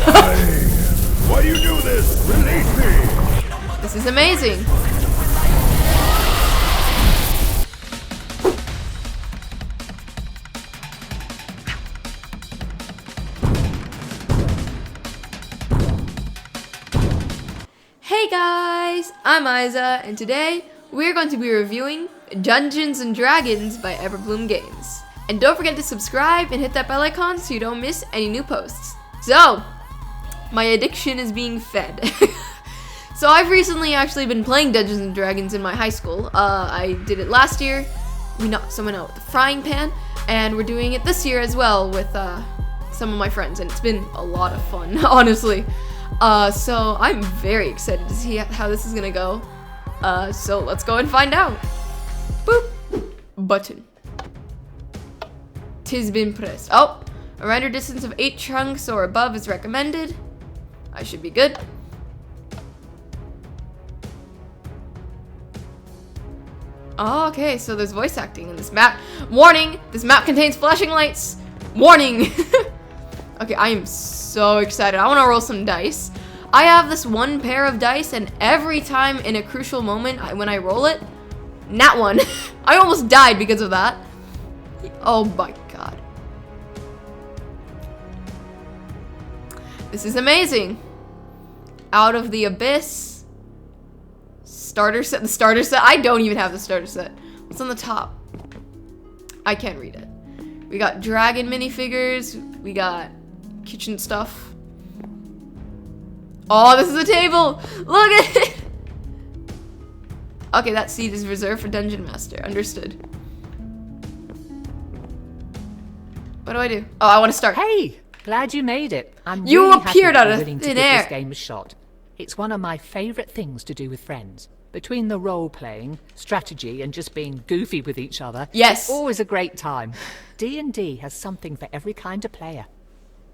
Why do you do this? Release me! This is amazing. Hey guys, I'm Isa, and today we're going to be reviewing Dungeons and Dragons by Everbloom Games. And don't forget to subscribe and hit that bell icon so you don't miss any new posts. So, my addiction is being fed. So I've recently actually been playing Dungeons and Dragons in my high school. I did it last year. We knocked someone out with a frying pan, and we're doing it this year as well with some of my friends, and it's been a lot of fun, honestly. So I'm very excited to see how this is gonna go. So let's go and find out. Boop. Button. 'Tis been pressed. Oh, a render distance of 8 chunks or above is recommended. I should be good. Oh, okay, so there's voice acting in this map. Warning! This map contains flashing lights. Warning! Okay, I am so excited. I want to roll some dice. I have this one pair of dice, and every time in a crucial moment when I roll it, nat one. I almost died because of that. Oh my god. This is amazing. Out of the Abyss. Starter set. The starter set. I don't even have the starter set. What's on the top? I can't read it. We got dragon minifigures. We got kitchen stuff. Oh, this is a table. Look at it. Okay, that seat is reserved for Dungeon Master. Understood. What do I do? Oh, I want to start. Hey, glad you made it. You really appeared happy out of willing to thin give air. this game a shot. It's one of my favorite things to do with friends. Between the role-playing, strategy, and just being goofy with each other, Yes. it's always a great time. D&D has something for every kind of player.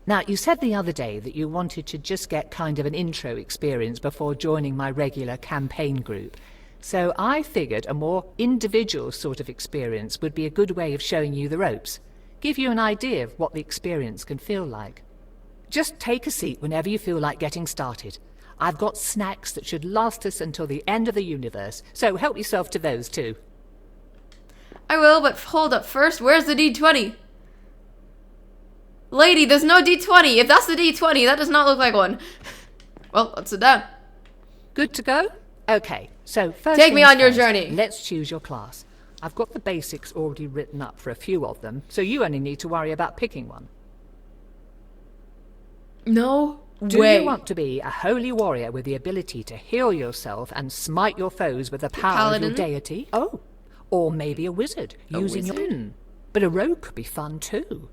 Now, you said the other day that you wanted to just get kind of an intro experience before joining my regular campaign group. So I figured a more individual sort of experience would be a good way of showing you the ropes. Give you an idea of what the experience can feel like. Just take a seat whenever you feel like getting started. I've got snacks that should last us until the end of the universe, so help yourself to those too. I will, but hold up first. Where's the D20? Lady, there's no D20. If that's the D20, that does not look like one. Well, let's sit down. Good to go? Okay, so first Take me things on your first, journey. Let's choose your class. I've got the basics already written up for a few of them, so you only need to worry about picking one. No Do way. you want to be a holy warrior with the ability to heal yourself and smite your foes with the power of your paladin? deity? Oh, or maybe a wizard using your... But a rogue could be fun too.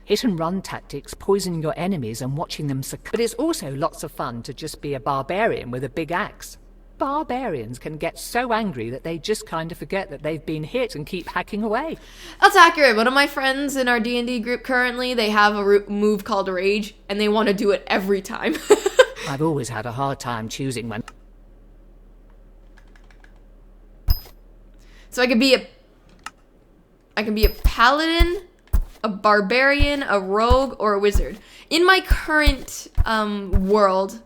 Hit and run tactics, poisoning your enemies and watching them succumb. But it's also lots of fun to just be a barbarian with a big axe. Barbarians can get so angry that they just kind of forget that they've been hit and keep hacking away. That's accurate. One of my friends in our D&D group currently, they have a move called Rage, and they want to do it every time. I've always had a hard time choosing when... So I could be a paladin, a barbarian, a rogue, or a wizard. In my current world,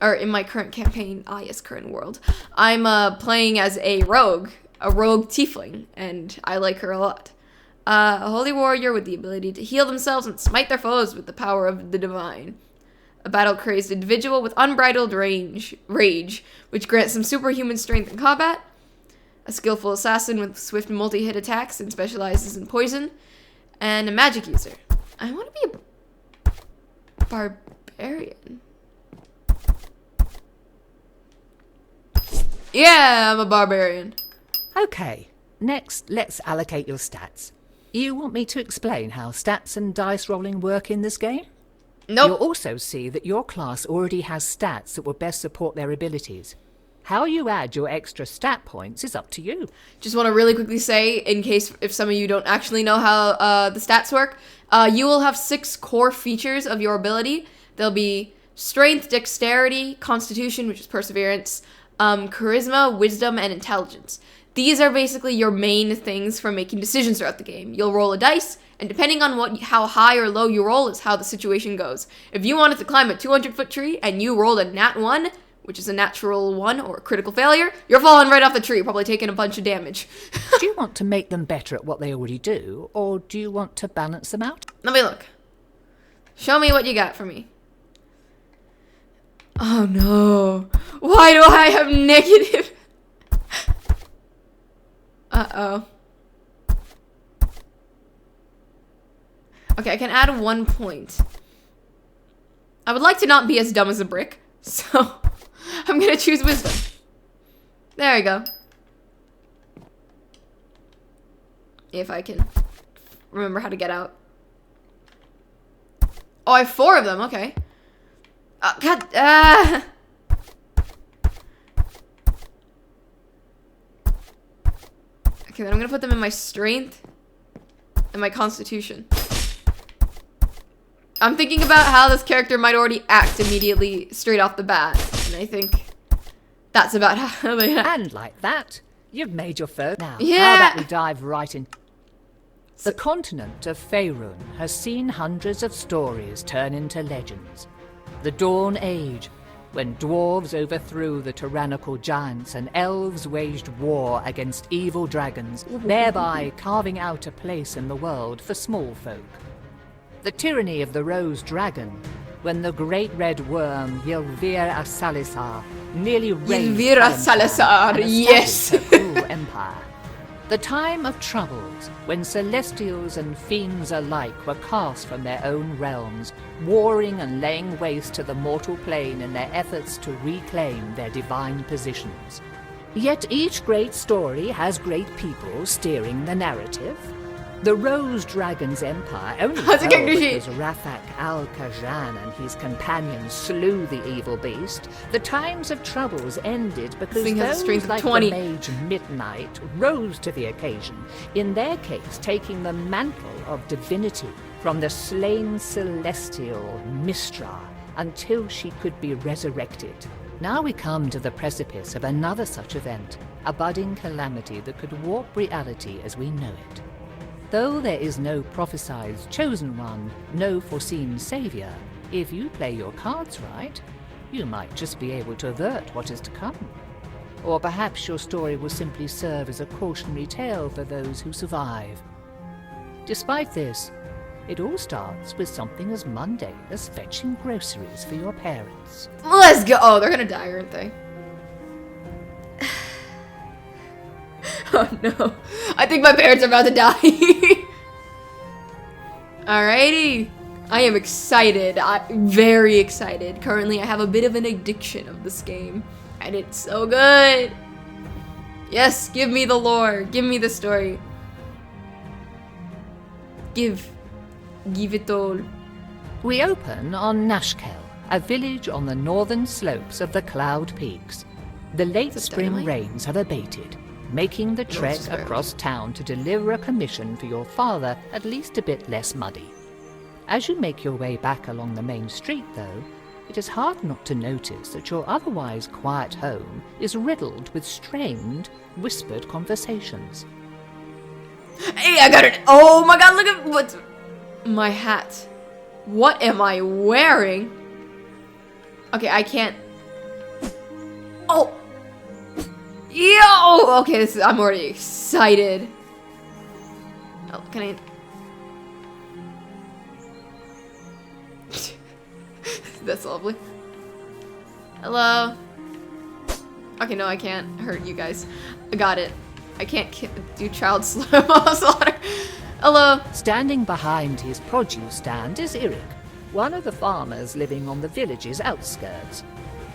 or in my current campaign, current world, I'm playing as a rogue tiefling, and I like her a lot. A holy warrior with the ability to heal themselves and smite their foes with the power of the divine. A battle-crazed individual with unbridled rage, which grants them superhuman strength in combat. A skillful assassin with swift multi-hit attacks and specializes in poison. And a magic user. I want to be a barbarian. Yeah, I'm a barbarian. Okay, next let's allocate your stats. You want me to explain how stats and dice rolling work in this game? Nope. You'll also see that your class already has stats that will best support their abilities. How you add your extra stat points is up to you. Just want to really quickly say, in case if some of you don't actually know how the stats work, you will have 6 core features of your ability. There'll be strength, dexterity, constitution, which is perseverance, charisma, wisdom, and intelligence. These are basically your main things for making decisions throughout the game. You'll roll a dice, and depending on how high or low you roll is how the situation goes. If you wanted to climb a 200-foot tree and you rolled a nat 1, which is a natural 1 or a critical failure, you're falling right off the tree, probably taking a bunch of damage. Do you want to make them better at what they already do, or do you want to balance them out? Let me look. Show me what you got for me. Oh no. Why do I have negative? Uh-oh. Okay, I can add 1 point. I would like to not be as dumb as a brick, so I'm gonna choose wisdom. There we go. If I can remember how to get out. Oh, I have 4 of them, okay. God, Okay, then I'm gonna put them in my strength and my constitution. I'm thinking about how this character might already act immediately straight off the bat, and I think that's about how they act. And like that, you've made your first. Now, Yeah. how about we dive right in? The continent of Faerun has seen hundreds of stories turn into legends. The Dawn Age, when dwarves overthrew the tyrannical giants and elves waged war against evil dragons, thereby carving out a place in the world for small folk. The tyranny of the Rose Dragon, when the great red worm Ylvira Salazar nearly raised Ylvira Salazar, yes. her cruel empire. The time of troubles, when celestials and fiends alike were cast from their own realms, warring and laying waste to the mortal plane in their efforts to reclaim their divine positions. Yet each great story has great people steering the narrative. The Rose Dragon's empire only fell because Rafak al-Khajan and his companions slew the evil beast. The times of troubles ended because those like the Mage Midnight rose to the occasion, in their case taking the mantle of divinity from the slain celestial Mistra until she could be resurrected. Now we come to the precipice of another such event, a budding calamity that could warp reality as we know it. Though there is no prophesied chosen one, no foreseen savior, if you play your cards right, you might just be able to avert what is to come. Or perhaps your story will simply serve as a cautionary tale for those who survive. Despite this, it all starts with something as mundane as fetching groceries for your parents. Let's go. Oh, they're gonna die, aren't they? Oh no. I think my parents are about to die. Alrighty. I am excited. Very excited. Currently, I have a bit of an addiction of this game. And it's so good. Yes, give me the lore. Give me the story. Give it all. We open on Nashkel, a village on the northern slopes of the Cloud Peaks. The late spring rains have abated, making the trek across town to deliver a commission for your father at least a bit less muddy. As you make your way back along the main street, though, it is hard not to notice that your otherwise quiet home is riddled with strained, whispered conversations. Hey, I got it! Oh my god, look at what's... My hat. What am I wearing? Okay, I can't... Oh! Yo! Okay, I'm already excited. Oh, can I... That's lovely. Hello? Okay, no, I can't hurt you guys. I got it. I can't do child slaughter. Hello? Standing behind his produce stand is Eric, one of the farmers living on the village's outskirts.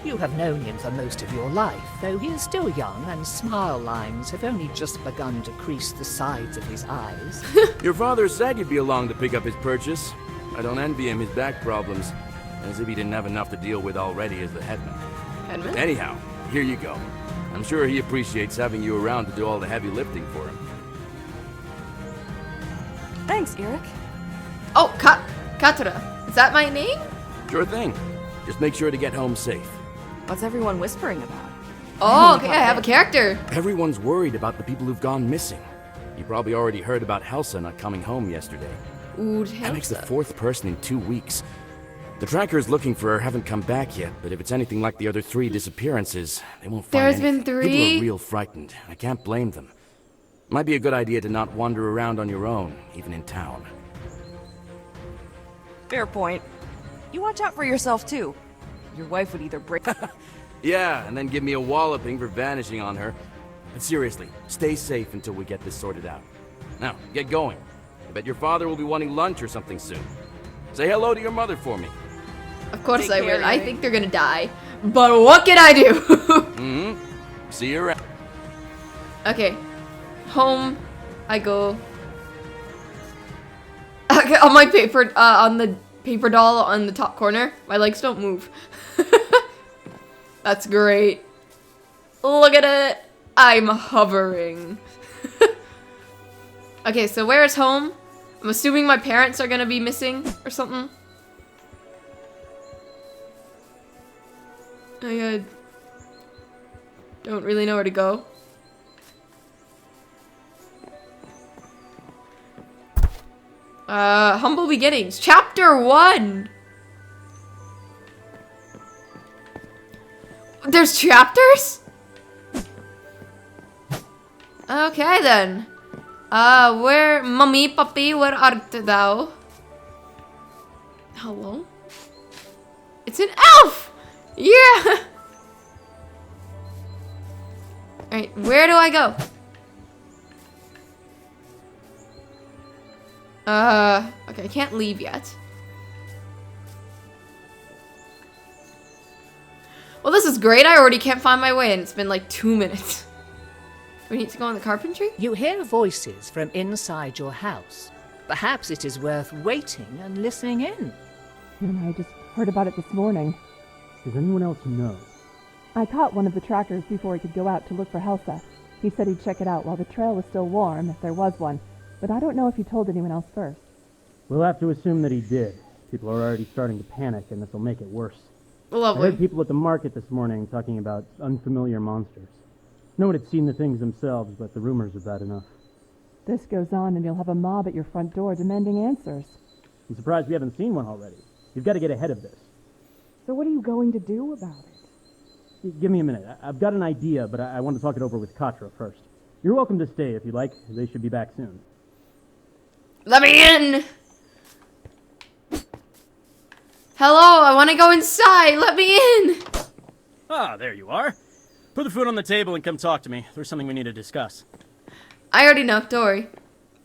You have known him for most of your life, though he is still young and smile lines have only just begun to crease the sides of his eyes. Your father said you'd be along to pick up his purchase. I don't envy him his back problems, as if he didn't have enough to deal with already as the headman. Headman? Anyhow, here you go. I'm sure he appreciates having you around to do all the heavy lifting for him. Thanks, Eric. Oh, Katra. Is that my name? Sure thing. Just make sure to get home safe. What's everyone whispering about? Oh, okay, I have a character. Everyone's worried about the people who've gone missing. You probably already heard about Helsa not coming home yesterday. That makes the 4th person in 2 weeks. The trackers looking for her haven't come back yet, but if it's anything like the other 3 disappearances, they won't find There's anything. been 3? People are real frightened. I can't blame them. Might be a good idea to not wander around on your own, even in town. Fair point. You watch out for yourself, too. Your wife would either break... Yeah, and then give me a walloping for vanishing on her. But seriously, stay safe until we get this sorted out. Now, get going. I bet your father will be wanting lunch or something soon. Say hello to your mother for me. Of course Take I care, will. I Ray. think they're gonna die. But what can I do? See you around. Okay. Home. I go. Okay, on my paper, on the paper doll on the top corner. My legs don't move. That's great. Look at it. I'm hovering. Okay, so where is home? I'm assuming my parents are gonna be missing or something. I don't really know where to go. Humble Beginnings, Chapter 1! There's chapters? Okay then. Where, Mummy, Puppy, where art thou? Hello? It's an elf! Yeah! Alright, where do I go? Okay, I can't leave yet. Well, this is great. I already can't find my way, and it's been like 2 minutes. We need to go on the carpentry? You hear voices from inside your house. Perhaps it is worth waiting and listening in. And I just heard about it this morning. Does anyone else know? I caught one of the trackers before he could go out to look for Helsa. He said he'd check it out while the trail was still warm, if there was one. But I don't know if he told anyone else first. We'll have to assume that he did. People are already starting to panic, and this will make it worse. I Lovely. heard people at the market this morning talking about unfamiliar monsters. No one had seen the things themselves, but the rumors are bad enough. This goes on and you'll have a mob at your front door demanding answers. I'm surprised we haven't seen one already. You've got to get ahead of this. So what are you going to do about it? Give me a minute. I've got an idea, but I want to talk it over with Katra first. You're welcome to stay if you like. They should be back soon. Let me in! Hello, I want to go inside. Let me in! Ah, there you are. Put the food on the table and come talk to me. There's something we need to discuss. I already know. Don't worry.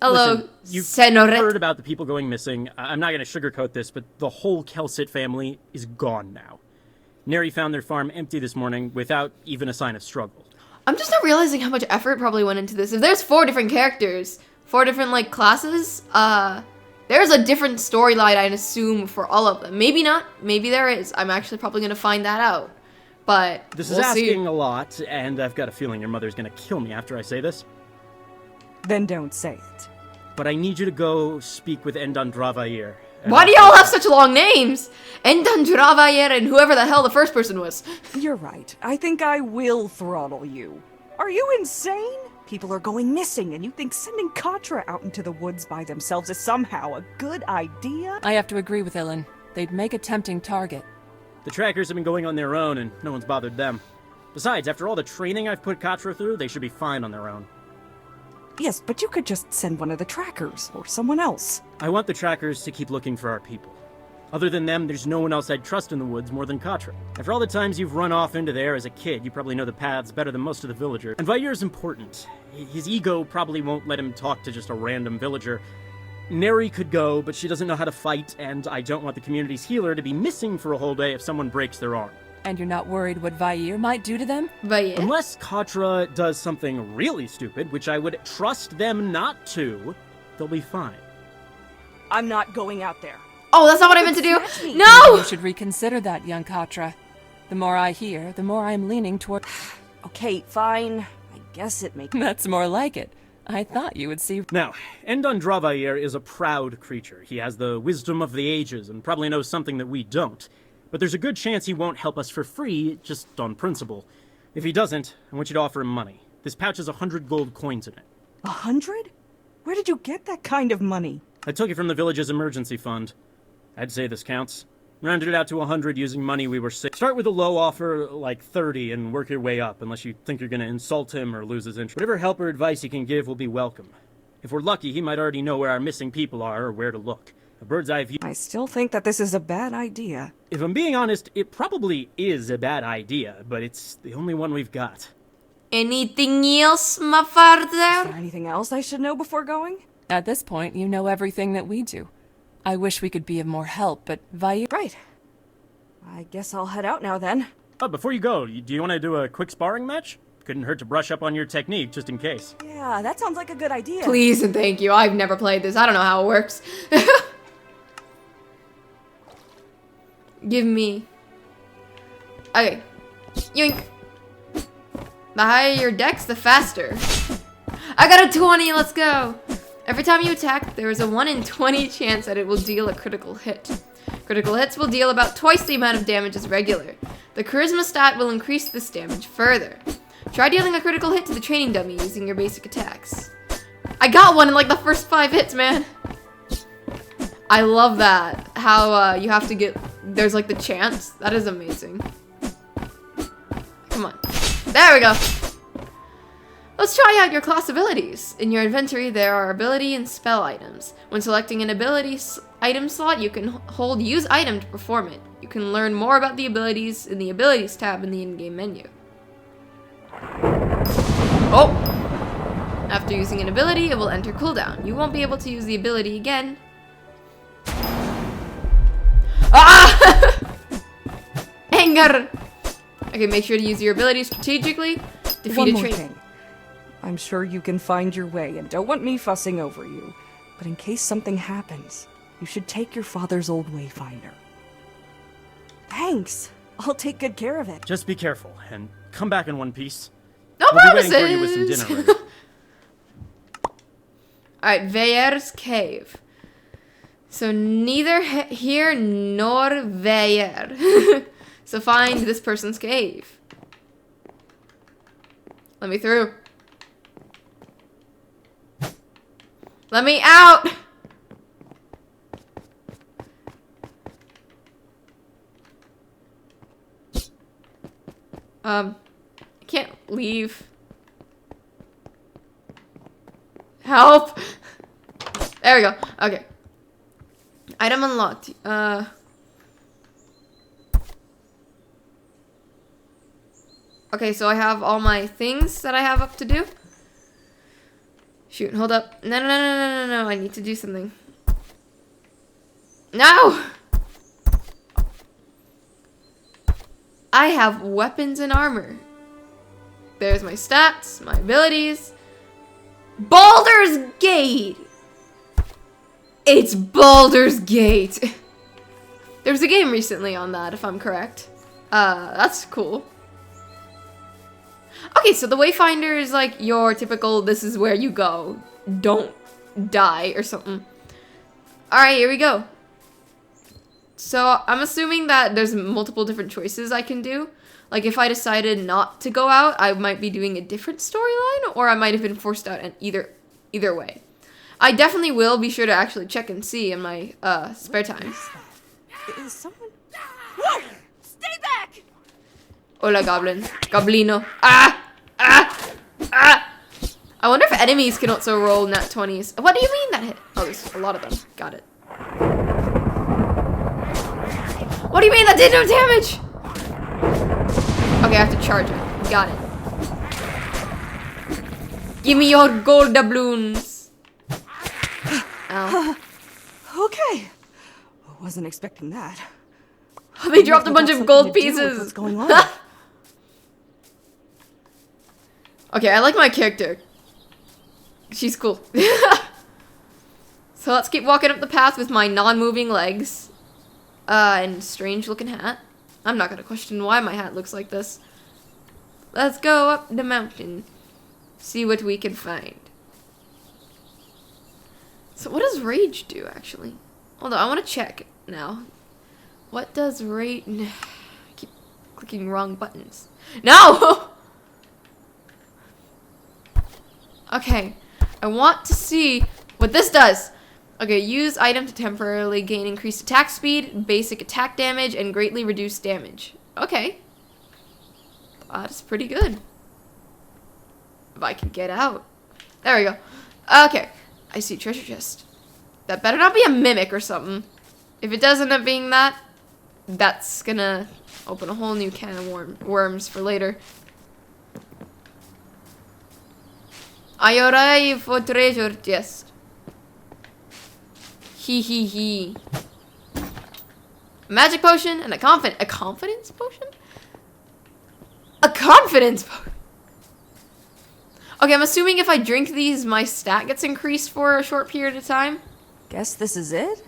Hello, Listen, you've Senorita. heard about the people going missing. I'm not going to sugarcoat this, but the whole Kelsit family is gone now. Neri found their farm empty this morning without even a sign of struggle. I'm just not realizing how much effort probably went into this. If there's 4 different characters, 4 different, like, classes, there's a different storyline, I'd assume, for all of them. Maybe not. Maybe there is. I'm actually probably going to find that out. But This we'll is see. asking a lot, and I've got a feeling your mother's going to kill me after I say this. Then don't say it. But I need you to go speak with Endan Dravair. Why do y'all have such long names? Endan Dravayer and whoever the hell the first person was. You're right. I think I will throttle you. Are you insane? People are going missing, and you think sending Katra out into the woods by themselves is somehow a good idea? I have to agree with Ilan. They'd make a tempting target. The trackers have been going on their own, and no one's bothered them. Besides, after all the training I've put Katra through, they should be fine on their own. Yes, but you could just send one of the trackers, or someone else. I want the trackers to keep looking for our people. Other than them, there's no one else I'd trust in the woods more than Katra. After all the times you've run off into there as a kid, you probably know the paths better than most of the villagers. And Vair's important. His ego probably won't let him talk to just a random villager. Neri could go, but she doesn't know how to fight, and I don't want the community's healer to be missing for a whole day if someone breaks their arm. And you're not worried what Vair might do to them? But yeah. Unless Katra does something really stupid, which I would trust them not to, they'll be fine. I'm not going out there. Oh, that's not what I meant to do. Snatch me. You No! should reconsider that, young Katra. The more I hear, the more I'm leaning toward... Okay, fine. I guess it makes... That's more like it. I thought you would see... Now, Endan Dravair is a proud creature. He has the wisdom of the ages and probably knows something that we don't. But there's a good chance he won't help us for free, just on principle. If he doesn't, I want you to offer him money. This pouch has 100 gold coins in it. 100? Where did you get that kind of money? I took it from the village's emergency fund. I'd say this counts. Rounded it out to 100 using money we were saving. Start with a low offer, like 30, and work your way up, unless you think you're gonna insult him or lose his interest. Whatever help or advice he can give will be welcome. If we're lucky, he might already know where our missing people are or where to look. A bird's eye view. I still think that this is a bad idea. If I'm being honest, it probably is a bad idea, but it's the only one we've got. Anything else, my Is father? there anything else I should know before going? At this point, you know everything that we do. I wish we could be of more help, but Vair... Right. I guess I'll head out now then. Oh, before you go, do you want to do a quick sparring match? Couldn't hurt to brush up on your technique, just in case. Yeah, that sounds like a good idea. Please and thank you. I've never played this. I don't know how it works. Give me... Okay. Yoink. The higher your dex, the faster. I got a 20, let's go! Every time you attack, there is a 1 in 20 chance that it will deal a critical hit. Critical hits will deal about twice the amount of damage as regular. The charisma stat will increase this damage further. Try dealing a critical hit to the training dummy using your basic attacks. I got one in like the first 5 hits, man! I love that. How you have to get... There's like the chance. That is amazing. Come on. There we go! Let's try out your class abilities. In your inventory, there are ability and spell items. When selecting an ability item slot, you can hold Use Item to perform it. You can learn more about the abilities in the Abilities tab in the in-game menu. Oh! After using an ability, it will enter cooldown. You won't be able to use the ability again. Ah! Anger! Okay, make sure to use your ability strategically. Defeat One a more train. thing. I'm sure you can find your way and don't want me fussing over you. But in case something happens, you should take your father's old wayfinder. Thanks. I'll take good care of it. Just be careful, and come back in one piece. No We'll promises! be waiting for you with some dinner ready. Alright, Vair's cave. So neither here nor Vair. So find this person's cave. Let me through. Let me out! I can't leave. Help! There we go. Okay. Item unlocked. Okay, so I have all my things that I have up to do. Shoot, hold up. No, I need to do something. No! I have weapons and armor. There's my stats, my abilities. Baldur's Gate! It's Baldur's Gate! There was a game recently on that, if I'm correct. That's cool. Okay, so the Wayfinder is like your typical, this is where you go. Don't die or something. Alright, here we go. So I'm assuming that there's multiple different choices I can do. Like if I decided not to go out, I might be doing a different storyline, or I might have been forced out in either way. I definitely will be sure to actually check and see in my spare time. Is someone... Whoa! Stay back! Hola, Goblin. Goblino. Ah! Ah! Ah! I wonder if enemies can also roll nat 20s. What do you mean that hit? Oh, there's a lot of them. Got it. What do you mean that did no damage? Okay, I have to charge it. Got it. Give me your gold doubloons. Ow. Okay. I wasn't expecting that. They dropped a bunch Maybe of that's gold something to do with pieces. What's going on? Okay, I like my character. She's cool. So let's keep walking up the path with my non-moving legs. And strange looking hat. I'm not gonna question why my hat looks like this. Let's go up the mountain. See what we can find. So what does rage do, actually? Hold on, I want to check now. What does rage... I keep clicking wrong buttons. No! Okay, I want to see what this does. Okay, use item to temporarily gain increased attack speed, basic attack damage, and greatly reduced damage. Okay. That's pretty good. If I can get out. There we go. Okay. I see treasure chest. That better not be a mimic or something. If it does end up being that, that's gonna open a whole new can of worms for later. I arrive for treasure chest. He. Magic potion and a confidence potion? A confidence potion. Okay, I'm assuming if I drink these, my stat gets increased for a short period of time. Guess this is it?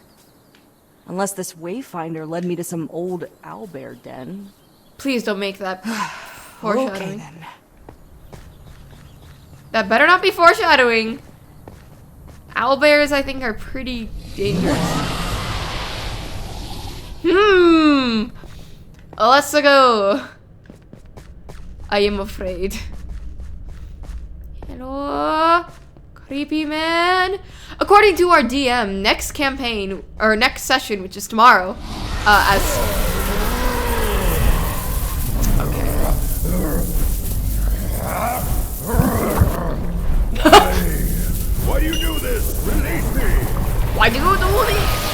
Unless this wayfinder led me to some old owlbear den. Please don't make that foreshadowing. Okay then. That better not be foreshadowing. Owlbears, I think, are pretty dangerous. Let's go. I am afraid. Hello, creepy man. According to our DM, next campaign, or next session, which is tomorrow, Why do you do this? Release me! Why do you do this?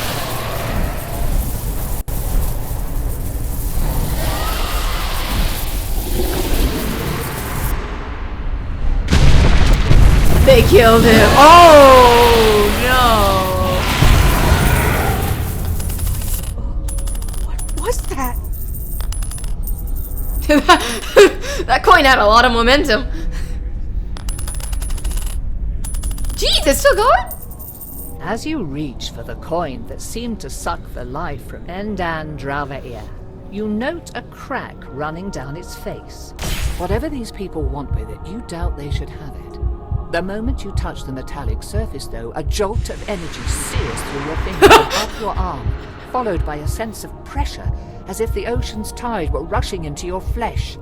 They killed him. Oh no! What was that? That coin had a lot of momentum. Jeez, it's still going? As you reach for the coin that seemed to suck the life from Endan Dravair, you note a crack running down its face. Whatever these people want with it, you doubt they should have it. The moment you touch the metallic surface, though, a jolt of energy sears through your finger and up your arm, followed by a sense of pressure, as if the ocean's tide were rushing into your flesh.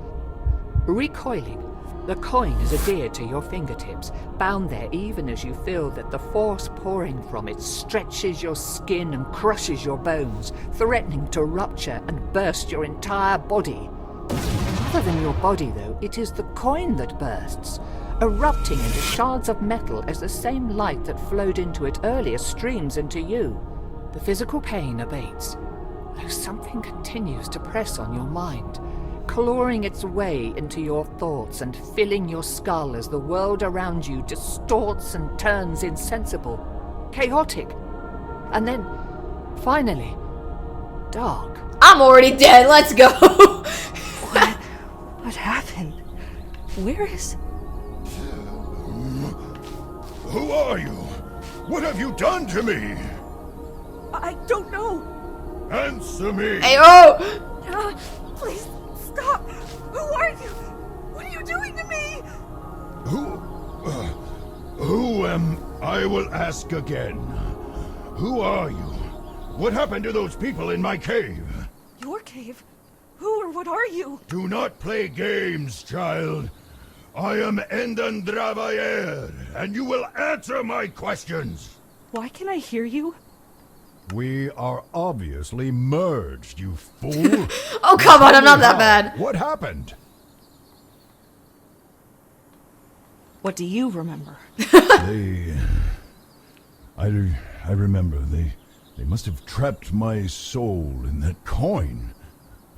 Recoiling, the coin is adhered to your fingertips, bound there even as you feel that the force pouring from it stretches your skin and crushes your bones, threatening to rupture and burst your entire body. Rather than your body, though, it is the coin that bursts, erupting into shards of metal as the same light that flowed into it earlier streams into you. The physical pain abates, though something continues to press on your mind, clawing its way into your thoughts and filling your skull as the world around you distorts and turns insensible, chaotic, and then, finally, dark. I'm already dead, let's go! What happened? Where is... Who are you? What have you done to me? I don't know. Answer me! Hey, oh! Please, stop! Who are you? What are you doing to me? Who am... I will ask again. Who are you? What happened to those people in my cave? Your cave? Who or what are you? Do not play games, child. I am Endan Dravair, and you will answer my questions. Why can I hear you? We are obviously merged, you fool. Oh, come on, I'm not that bad. What happened? What do you remember? I remember. They must have trapped my soul in that coin.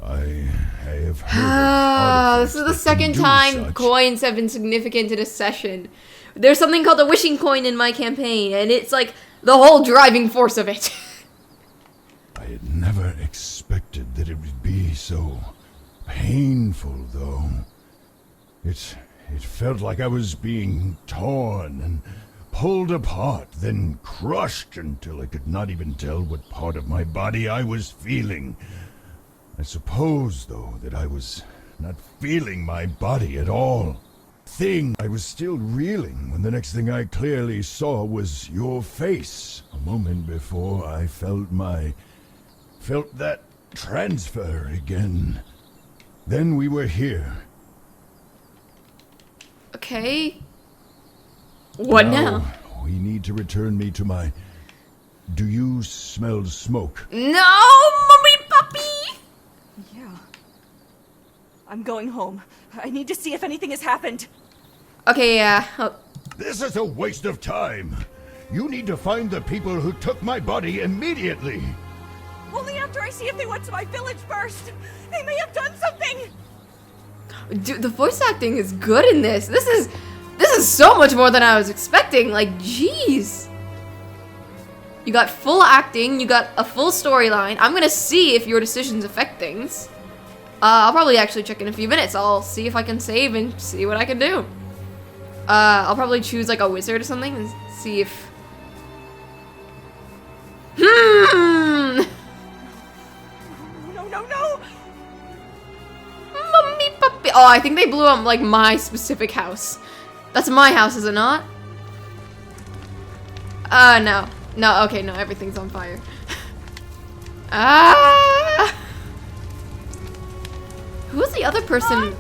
I have heard this is the second time coins have been significant in a session. There's something called a wishing coin in my campaign, and it's like the whole driving force of it. I had never expected that it would be so painful, though. It felt like I was being torn and pulled apart, then crushed until I could not even tell what part of my body I was feeling. I suppose, though, that I was not feeling my body at all. I was still reeling when the next thing I clearly saw was your face. A moment before I felt that transfer again. Then we were here. Okay. What now? We need to return me to my Do you smell smoke? No, mommy puppy! Yeah. I'm going home. I need to see if anything has happened. Okay, yeah. Oh, This is a waste of time. You need to find the people who took my body immediately. Only after I see if they went to my village first. They may have done something. dude, the voice acting is good in this. This is so much more than I was expecting. Like, jeez. You got full acting, you got a full storyline. I'm gonna see if your decisions affect things. I'll probably actually check in a few minutes. I'll see if I can save and see what I can do. I'll probably choose like a wizard or something and see if... No. Mummy puppy. Oh, I think they blew up like my specific house. That's my house, is it not? No. No, okay, no, everything's on fire. Who was the other person? Mom,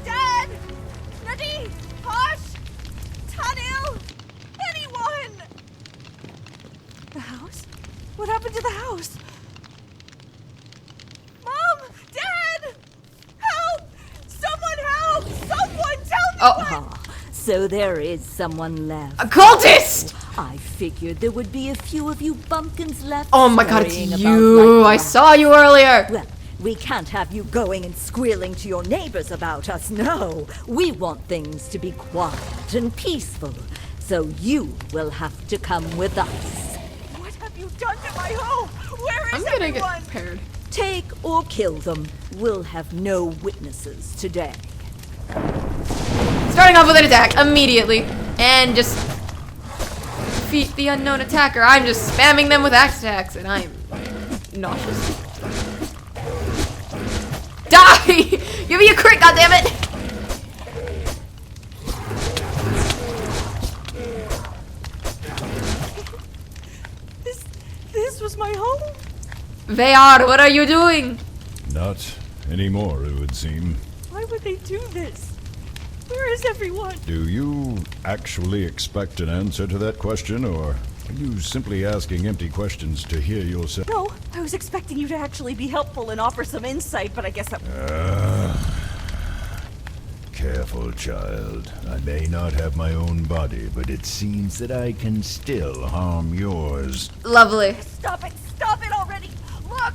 Dad! Nadi! Posh! Tanil! Anyone! The house? What happened to the house? Mom! Dad! Help! Someone help! Someone tell me what! So there is someone left. A cultist! I figured there would be a few of you bumpkins left. Oh my god, it's scurrying about you! like I rats. saw you earlier! Well, we can't have you going and squealing to your neighbors about us, no. We want things to be quiet and peaceful. So you will have to come with us. What have you done to my home? Where is I'm gonna everyone? get paired. Take or kill them. We'll have no witnesses today. Starting off with an attack immediately. And just defeat the unknown attacker. I'm just spamming them with axe attacks and I'm nauseous. Die! Give me a crit, goddammit! This was my home? Veyar, what are you doing? Not anymore, it would seem. Why would they do this? Where is everyone? Do you actually expect an answer to that question, or are you simply asking empty questions to hear yourself? No, I was expecting you to actually be helpful and offer some insight, but I guess that... Careful, child. I may not have my own body, but it seems that I can still harm yours. Lovely. Stop it already! Look!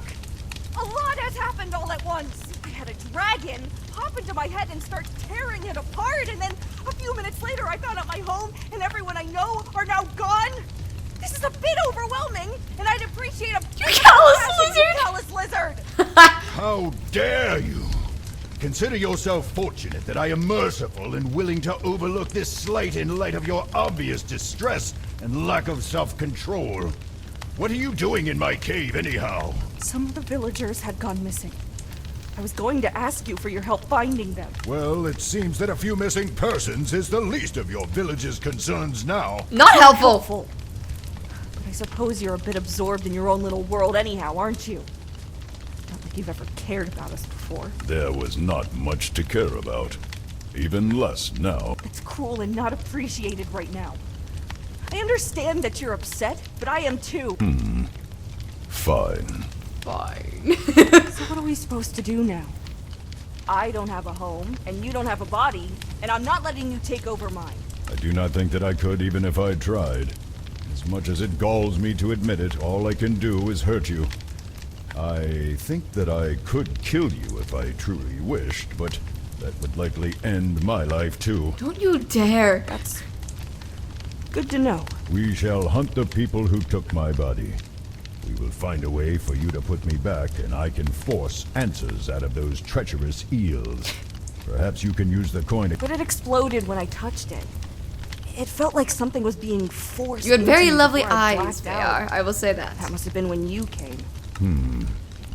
A lot has happened all at once! I had a dragon hop into my head and start tearing it apart, and then a few minutes later I found out my home and everyone I know are now gone! This is a bit overwhelming, and I'd appreciate a... You callous lizard! You callous lizard! How dare you! Consider yourself fortunate that I am merciful and willing to overlook this slight in light of your obvious distress and lack of self-control. What are you doing in my cave, anyhow? Some of the villagers had gone missing. I was going to ask you for your help finding them. Well, it seems that a few missing persons is the least of your village's concerns now. Not helpful. But I suppose you're a bit absorbed in your own little world anyhow, aren't you? Not like you've ever cared about us before. There was not much to care about. Even less now. It's cruel and not appreciated right now. I understand that you're upset, but I am too. Fine. Fine. So what are we supposed to do now? I don't have a home, and you don't have a body, and I'm not letting you take over mine. I do not think that I could even if I tried. As much as it galls me to admit it, all I can do is hurt you. I think that I could kill you if I truly wished, but that would likely end my life too. Don't you dare. That's good to know. We shall hunt the people who took my body. We will find a way for you to put me back, and I can force answers out of those treacherous eels. Perhaps you can use the coin. But it exploded when I touched it. It felt like something was being forced. You had very into me lovely before I eyes, blacked out. Veyar. I will say that. That must have been when you came.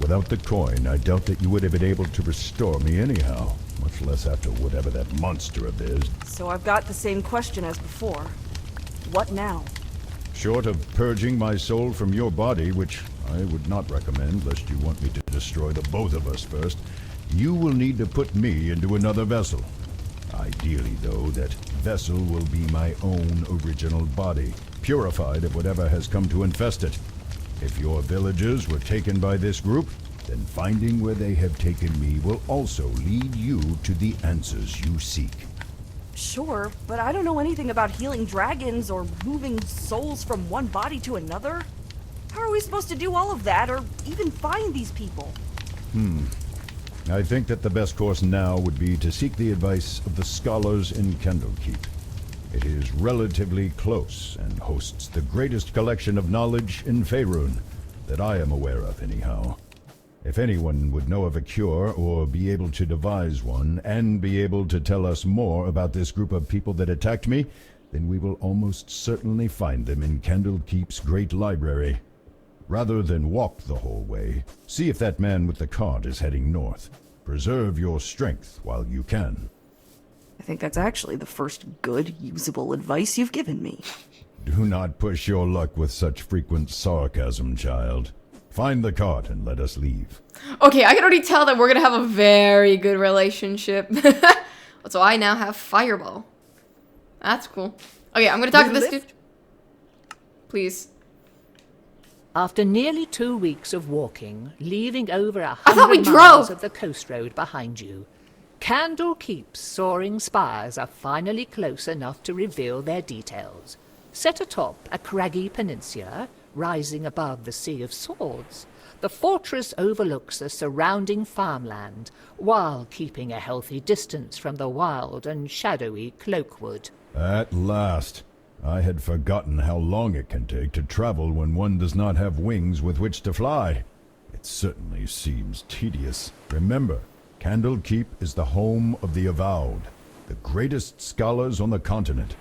Without the coin, I doubt that you would have been able to restore me anyhow, much less after whatever that monster of theirs. So I've got the same question as before. What now? Short of purging my soul from your body, which I would not recommend lest you want me to destroy the both of us first, you will need to put me into another vessel. Ideally, though, that vessel will be my own original body, purified of whatever has come to infest it. If your villagers were taken by this group, then finding where they have taken me will also lead you to the answers you seek. Sure, but I don't know anything about healing dragons or moving souls from one body to another. How are we supposed to do all of that, or even find these people? I think that the best course now would be to seek the advice of the scholars in Candlekeep. It is relatively close and hosts the greatest collection of knowledge in Faerun that I am aware of, anyhow. If anyone would know of a cure or be able to devise one and be able to tell us more about this group of people that attacked me, then we will almost certainly find them in Candlekeep's great library. Rather than walk the whole way, see if that man with the cart is heading north. Preserve your strength while you can. I think that's actually the first good, usable advice you've given me. Do not push your luck with such frequent sarcasm, child. Find the cart and let us leave. Okay, I can already tell that we're gonna have a very good relationship. So I now have Fireball. That's cool. Okay, I'm gonna talk to this dude. Please. After nearly 2 weeks of walking, leaving over I thought we 100 miles drove. of the coast road behind you, Candlekeep's soaring spires are finally close enough to reveal their details. Set atop a craggy peninsula, rising above the Sea of Swords, the fortress overlooks the surrounding farmland, while keeping a healthy distance from the wild and shadowy Cloakwood. At last. I had forgotten how long it can take to travel when one does not have wings with which to fly. It certainly seems tedious. Remember, Candlekeep is the home of the Avowed, the greatest scholars on the continent.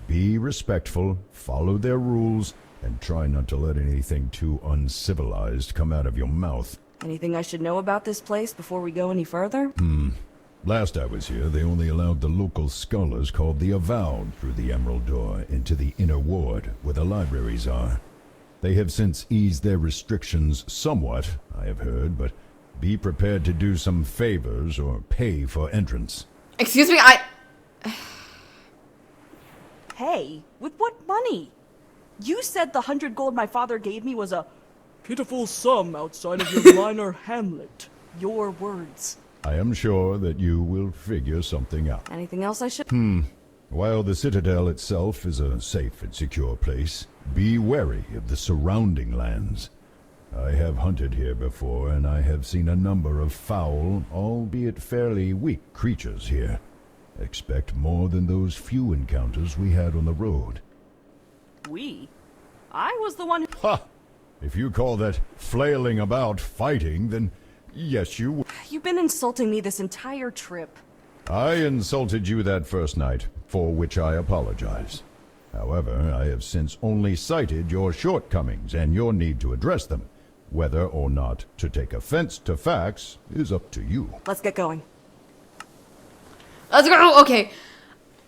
Be respectful, follow their rules, and try not to let anything too uncivilized come out of your mouth. Anything I should know about this place before we go any further? Last I was here, they only allowed the local scholars called the Avowed through the Emerald Door into the inner ward, where the libraries are. They have since eased their restrictions somewhat, I have heard, but be prepared to do some favors or pay for entrance. Excuse me, Hey, with what money? You said the 100 gold my father gave me was a pitiful sum outside of your minor hamlet. Your words. I am sure that you will figure something out. Anything else I should? While the Citadel itself is a safe and secure place, be wary of the surrounding lands. I have hunted here before, and I have seen a number of foul, albeit fairly weak creatures here. Expect more than those few encounters we had on the road. I was the one who... Ha! If you call that flailing about fighting, then yes, you would. You've been insulting me this entire trip. I insulted you that first night, for which I apologize. However, I have since only cited your shortcomings and your need to address them. Whether or not to take offense to facts is up to you. Let's get going. let's go. Okay,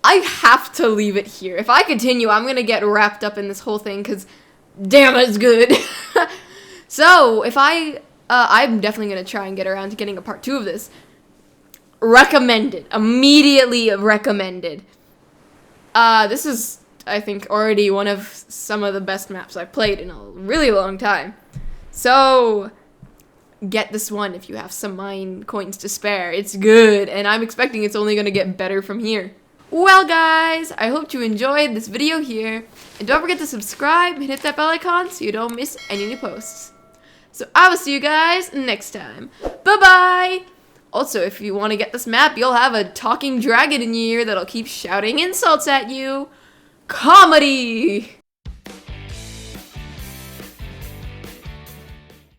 I have to leave it here. If I continue, I'm gonna get wrapped up in this whole thing, because damn, it's good. So, if I'm definitely gonna try and get around to getting a part 2 of this. Recommended. Immediately recommended. This is, I think, already one of some of the best maps I've played in a really long time. So, get this one if you have some mine coins to spare. It's good, and I'm expecting it's only going to get better from here. Well, guys, I hope you enjoyed this video here. And don't forget to subscribe and hit that bell icon so you don't miss any new posts. So, I will see you guys next time. Bye-bye! Also, if you want to get this map, you'll have a talking dragon in your ear that'll keep shouting insults at you. Comedy!